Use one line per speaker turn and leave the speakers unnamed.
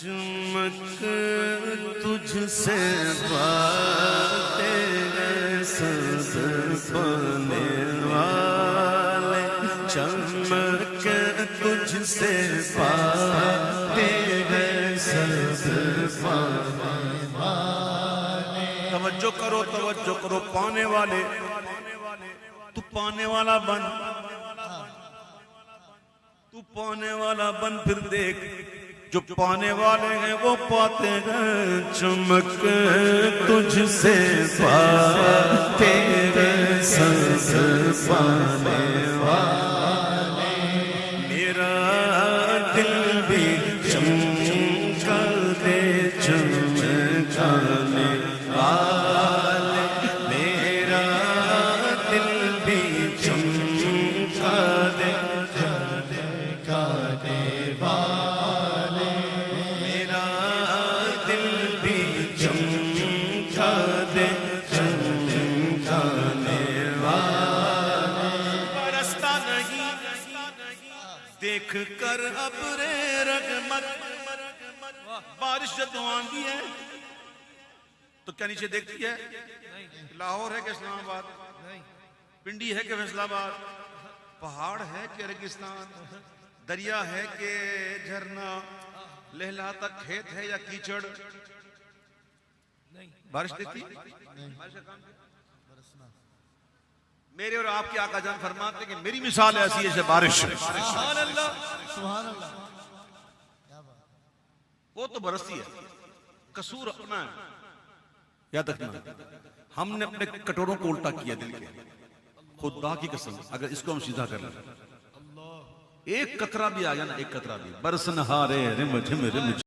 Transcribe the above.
चमक तुझसे पाते सब पाने वाले, चमक तुझसे पाते सब पाने वाले। तवज्जो करो पाने वाले, तू पाने वाला बन, तू पाने वाला बन, फिर देख जो पाने वाले हैं वो पाते हैं। चमक तुझसे पाते हैं सब पाने वाले, मेरा दिल भी चमका दे चमकाने वाले, मेरा दिल भी चमका दे चमकाने वाले, मेरा दिल भी चमका दे चमकाने वाले। बरसता नहीं देख कर अब्रे रहमत, बारिश जब आंधी है तो क्या नीचे देखती है? लाहौर है कि इस्लामाबाद, पिंडी है कि फैसलाबाद, पहाड़ है कि रेगिस्तान, दरिया है कि झरना, लहलहाता खेत है या कीचड़? बारिश देखती? मेरे और आपके आका जान फरमाते कि मेरी मिसाल ऐसी है जैसे बारिश। सुभान अल्लाह, सुभान अल्लाह। वो तो बरसती है, कसूर अपना है, याद रखना। हमने अपने कटोरों को उल्टा किया दिल के, खुदा की कसम अगर इसको हम सीधा कर लें, एक कतरा भी आ गया ना, एक कतरा भी, बरसनहारे रिम झिम रिम